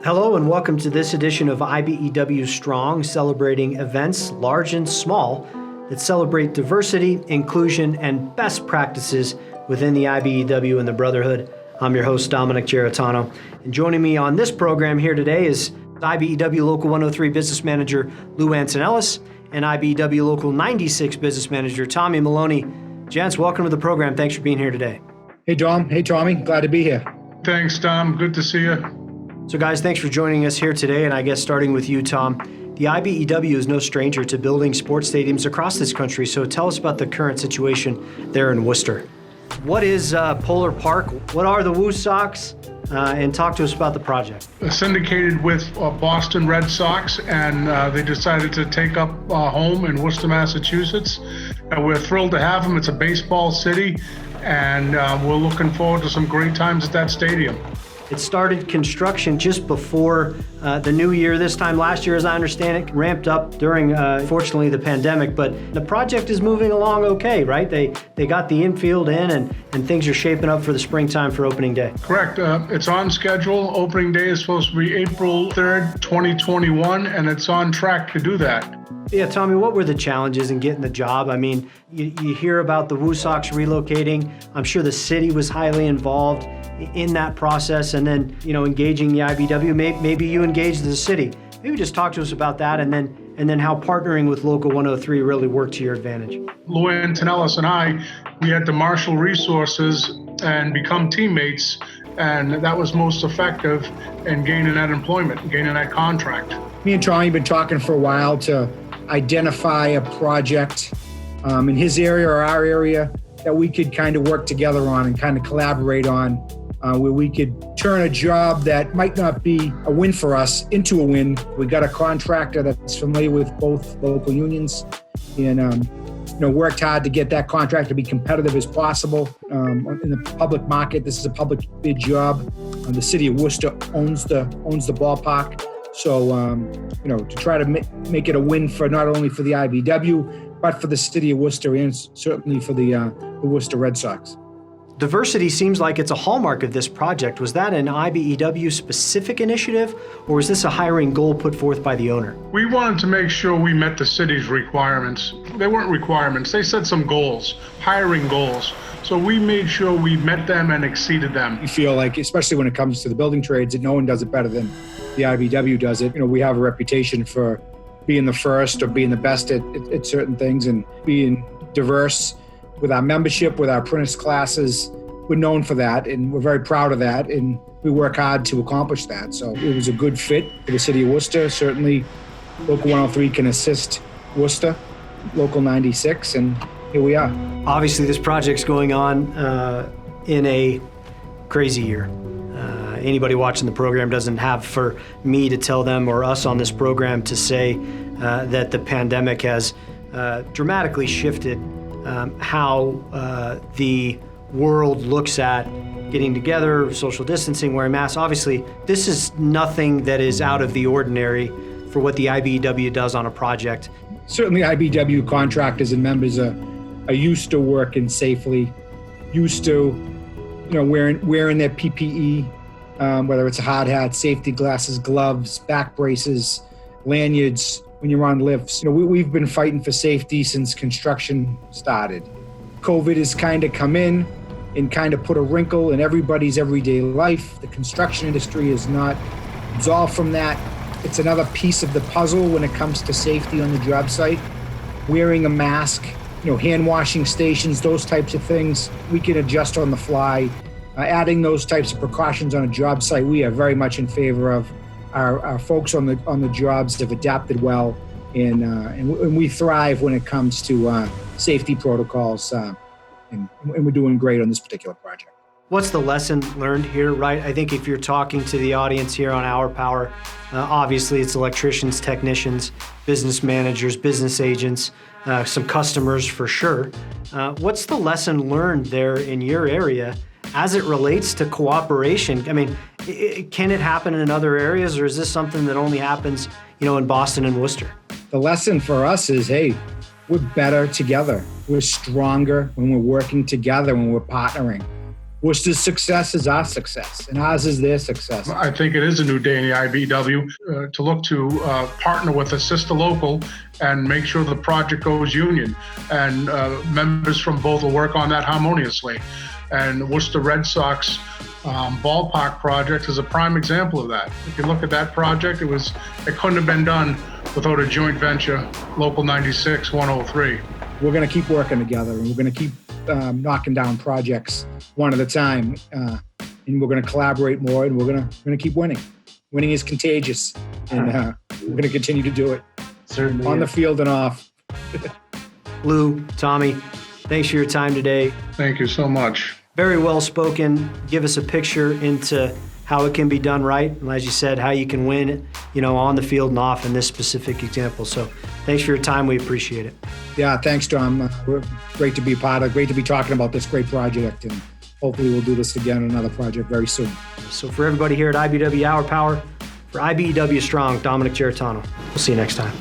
Hello and welcome to this edition of IBEW Strong, celebrating events large and small that celebrate diversity, inclusion, and best practices within the IBEW and the Brotherhood. I'm your host, Dominic Geritano, and joining me on this program here today is IBEW Local 103 Business Manager Lou Antonellis and IBEW Local 96 Business Manager Tommy Maloney. Gents, welcome to the program. Thanks for being here today. Hey, Dom. Hey, Tommy. Glad to be here. Thanks, Dom. Good to see you. So guys, thanks for joining us here today, and I guess starting with you, Tom. The IBEW is no stranger to building sports stadiums across this country, so tell us about the current situation there in Worcester. What is Polar Park? What are the Woo Sox? And talk to us about the project. Syndicated with Boston Red Sox, and they decided to take up a home in Worcester, Massachusetts. And we're thrilled to have them. It's a baseball city, and we're looking forward to some great times at that stadium. It started construction just before the new year. This time last year, as I understand it, ramped up during, fortunately, the pandemic. But the project is moving along okay, right? They got the infield in, and things are shaping up for the springtime for opening day. Correct. It's on schedule. Opening day is supposed to be April 3rd, 2021, and it's on track to do that. Yeah, Tommy, what were the challenges in getting the job? I mean, you hear about the Woo Sox relocating. I'm sure the city was highly involved in that process, and then, engaging the IBEW. Maybe you engaged the city. Maybe just talk to us about that, and then how partnering with Local 103 really worked to your advantage. Lou Antonellis and I, we had to marshal resources and become teammates, and that was most effective in gaining that employment, gaining that contract. Me and Tommy have been talking for a while to identify a project in his area or our area that we could kind of work together on and kind of collaborate on, where we could turn a job that might not be a win for us into a win. We got a contractor that's familiar with both local unions and worked hard to get that contract to be competitive as possible in the public market. This is a public bid job. The city of Worcester owns the ballpark. So, to try to make it a win for not only for the IBEW, but for the city of Worcester and certainly for the Worcester Red Sox. Diversity seems like it's a hallmark of this project. Was that an IBEW specific initiative, or was this a hiring goal put forth by the owner? We wanted to make sure we met the city's requirements. They weren't requirements. They set some goals, hiring goals. So we made sure we met them and exceeded them. You feel like, especially when it comes to the building trades, that no one does it better than the IBEW does it. We have a reputation for being the first or being the best at certain things and being diverse with our membership, with our apprentice classes. We're known for that, and we're very proud of that, and we work hard to accomplish that. So it was a good fit for the city of Worcester. Certainly, Local 103 can assist Worcester, Local 96, and here we are. Obviously, this project's going on in a crazy year. Anybody watching the program doesn't have for me to tell them or us on this program to say that the pandemic has dramatically shifted how the world looks at getting together, social distancing, wearing masks. Obviously, this is nothing that is out of the ordinary for what the IBEW does on a project. Certainly, IBEW contractors and members are used to working safely, used to wearing their PPE, whether it's a hard hat, safety glasses, gloves, back braces, lanyards when you're on lifts. We've been fighting for safety since construction started. COVID has kind of come in and kind of put a wrinkle in everybody's everyday life. The construction industry is not absolved from that. It's another piece of the puzzle when it comes to safety on the job site. Wearing a mask, hand washing stations, those types of things, we can adjust on the fly. Adding those types of precautions on a job site, we are very much in favor of. Our folks on the jobs have adapted well, and we thrive when it comes to safety protocols, and we're doing great on this particular project. What's the lesson learned here, right? I think if you're talking to the audience here on HourPower, obviously it's electricians, technicians, business managers, business agents, some customers for sure. What's the lesson learned there in your area as it relates to cooperation? I mean, can it happen in other areas, or is this something that only happens, in Boston and Worcester? The lesson for us is, hey, we're better together. We're stronger when we're working together, when we're partnering. Worcester's success is our success, and ours is their success. I think it is a new day in the IBEW to look to partner with a sister local and make sure the project goes union, and members from both will work on that harmoniously. And Worcester Red Sox ballpark project is a prime example of that. If you look at that project, it couldn't have been done without a joint venture, Local 96, 103. We're going to keep working together, and we're going to keep knocking down projects one at a time, and we're going to collaborate more, and we're going to keep winning. Winning is contagious, and we're going to continue to do it. Certainly on the field and off. Lou, Tommy, thanks for your time today. Thank you so much. Very well spoken. Give us a picture into how it can be done right, and as you said, how you can win, on the field and off in this specific example. So thanks for your time. We appreciate it. Yeah, thanks, Tom. We're great to be part of, great to be talking about this great project, and hopefully we'll do this again on another project very soon. So for everybody here at IBEW HourPower, for IBEW Strong, Dominic Giarratano. We'll see you next time.